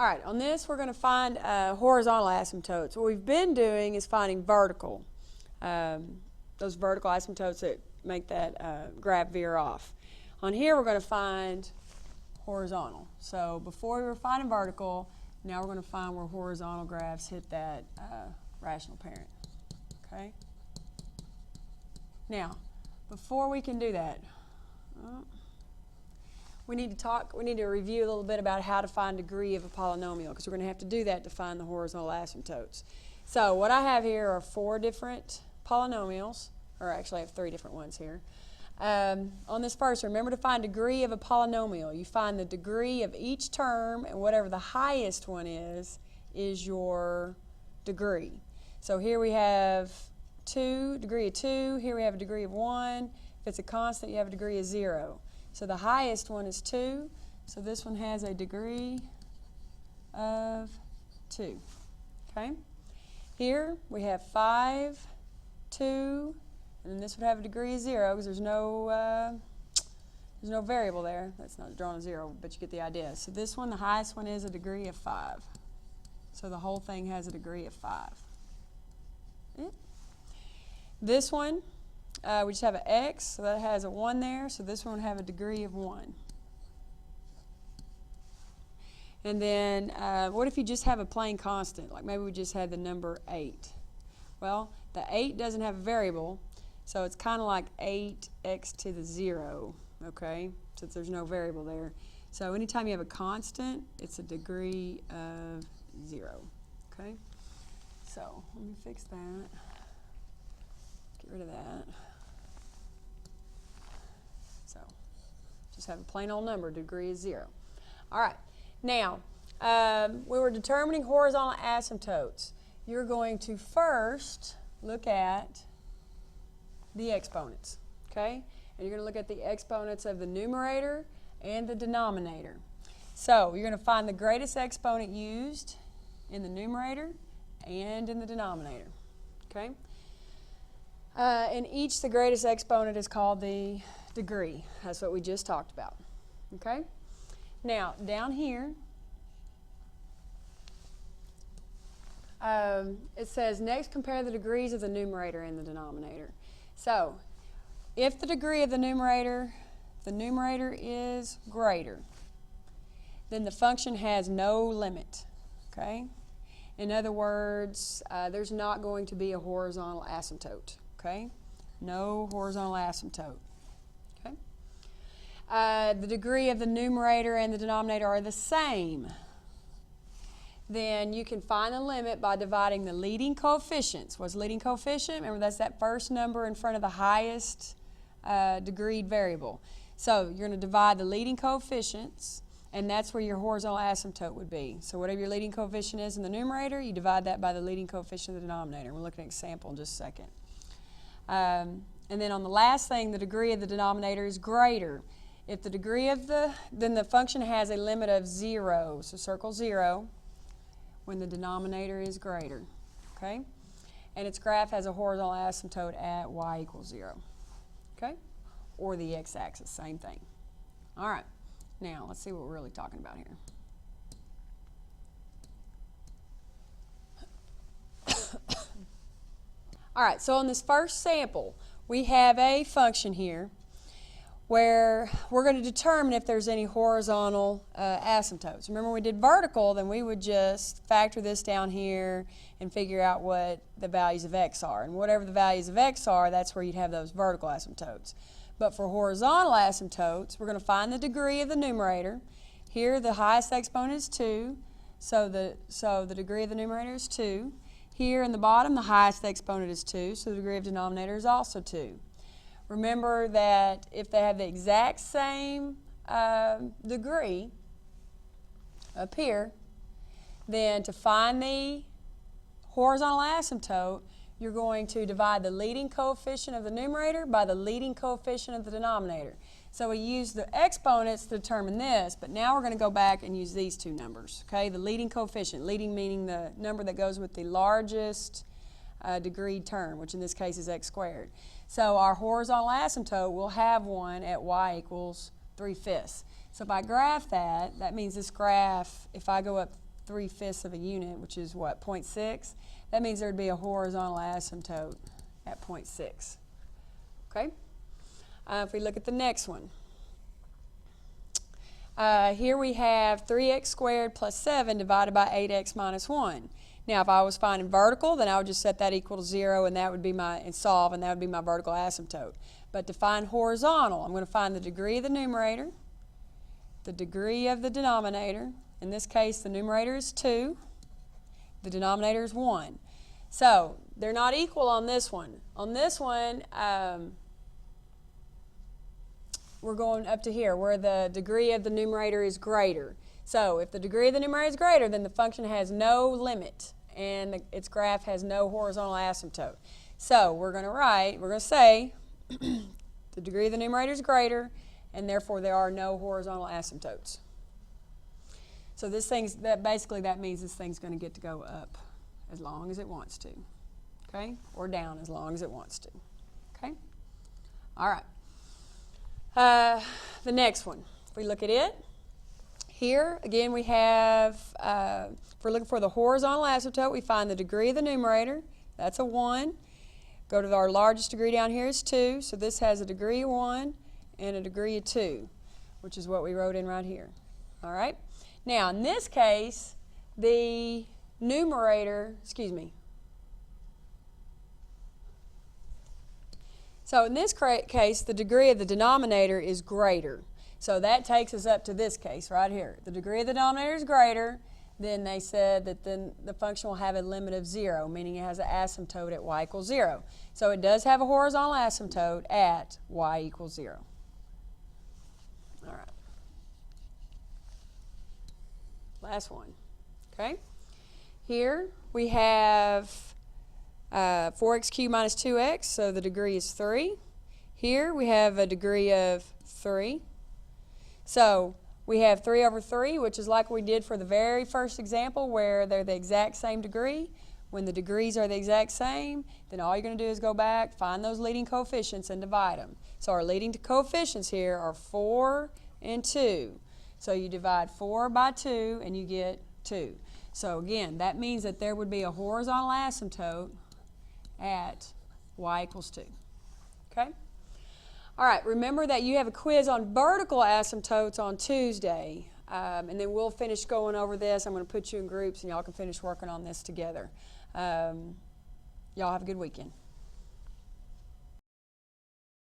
All right, on this we're going to find horizontal asymptotes. What we've been doing is finding vertical, those vertical asymptotes that make that graph veer off. On here we're going to find horizontal. So before we were finding vertical, now we're going to find where horizontal graphs hit that rational parent. Okay? Now, before we can do that, we need to review a little bit about how to find degree of a polynomial, because we're going to have to do that to find the horizontal asymptotes. So what I have here are 4 different polynomials, or actually I have 3 different ones here. On this first, remember to find degree of a polynomial. You find the degree of each term, and whatever the highest one is your degree. So here we have 2, degree of 2. Here we have a degree of 1. If it's a constant, you have a degree of 0. So the highest one is 2. So this one has a degree of 2. Okay? Here we have 5, 2, and then this would have a degree of 0 because there's no variable there. That's not drawn a 0, but you get the idea. So this one, the highest one, is a degree of 5. So the whole thing has a degree of 5. This one, we just have an x, so that has a 1 there, so this one would have a degree of 1. And then what if you just have a plain constant, like maybe we just had the number 8? Well, the 8 doesn't have a variable, so it's kind of like 8x to the 0, okay, since there's no variable there. So anytime you have a constant, it's a degree of 0, okay? So let me fix that. Get rid of that. So just have a plain old number, degree is 0. All right. Now, when we're determining horizontal asymptotes, you're going to first look at the exponents, okay? And you're going to look at the exponents of the numerator and the denominator. So you're going to find the greatest exponent used in the numerator and in the denominator, okay? In each, the greatest exponent is called the degree. That's what we just talked about. Okay? Now, down here, it says, next compare the degrees of the numerator and the denominator. So, if the degree of the numerator is greater, then the function has no limit. Okay? In other words, there's not going to be a horizontal asymptote. Okay? No horizontal asymptote. Okay? The degree of the numerator and the denominator are the same. Then you can find the limit by dividing the leading coefficients. What's the leading coefficient? Remember, that's that first number in front of the highest degreed variable. So you're going to divide the leading coefficients, and that's where your horizontal asymptote would be. So whatever your leading coefficient is in the numerator, you divide that by the leading coefficient of the denominator. We'll look at an example in just a second. And then on the last thing, the degree of the denominator is greater. If the degree of then the function has a limit of 0. So circle 0 when the denominator is greater. Okay? And its graph has a horizontal asymptote at y equals 0. Okay? Or the x-axis, same thing. All right. Now, let's see what we're really talking about here. All right, so on this first sample, we have a function here where we're going to determine if there's any horizontal asymptotes. Remember, when we did vertical, then we would just factor this down here and figure out what the values of x are. And whatever the values of x are, that's where you'd have those vertical asymptotes. But for horizontal asymptotes, we're going to find the degree of the numerator. Here, the highest exponent is 2, so the degree of the numerator is 2. Here in the bottom, the highest exponent is 2, so the degree of denominator is also 2. Remember that if they have the exact same degree up here, then to find the horizontal asymptote, you're going to divide the leading coefficient of the numerator by the leading coefficient of the denominator. So we use the exponents to determine this, but now we're going to go back and use these two numbers. Okay, the leading coefficient, leading meaning the number that goes with the largest degree term, which in this case is x squared. So our horizontal asymptote will have one at y equals 3/5. So if I graph that, that means this graph, if I go up 3/5 of a unit, which is what, 0.6? That means there'd be a horizontal asymptote at 0.6. Okay? If we look at the next one. Here we have 3x squared plus 7 divided by 8x minus 1. Now, if I was finding vertical, then I would just set that equal to 0, and that would be and solve, and that would be my vertical asymptote. But to find horizontal, I'm going to find the degree of the numerator, the degree of the denominator. In this case, the numerator is 2, the denominator is 1. So, they're not equal on this one. On this one, we're going up to here, where the degree of the numerator is greater. So, if the degree of the numerator is greater, then the function has no limit, and its graph has no horizontal asymptote. So, we're going to say, the degree of the numerator is greater, and therefore there are no horizontal asymptotes. So basically that means this thing's going to get to go up as long as it wants to, okay? Or down as long as it wants to, okay? All right. The next one, if we look at it, here again we have, if we're looking for the horizontal asymptote, we find the degree of the numerator, that's a 1. Go to our largest degree down here is 2, so this has a degree of 1 and a degree of 2, which is what we wrote in right here. All right? Now, in this case, the numerator, so in this case, the degree of the denominator is greater. So that takes us up to this case right here. The degree of the denominator is greater, then they said that then the function will have a limit of 0, meaning it has an asymptote at y equals 0. So it does have a horizontal asymptote at y equals 0. All right. Last one. Okay. Here we have 4x cubed minus 2x, so the degree is 3. Here we have a degree of 3. So we have 3 over 3, which is like we did for the very first example where they're the exact same degree. When the degrees are the exact same, then all you're going to do is go back, find those leading coefficients, and divide them. So our leading coefficients here are 4 and 2. So you divide 4 by 2, and you get 2. So again, that means that there would be a horizontal asymptote at y equals 2. Okay? All right, remember that you have a quiz on vertical asymptotes on Tuesday, and then we'll finish going over this. I'm going to put you in groups, and y'all can finish working on this together. Y'all have a good weekend.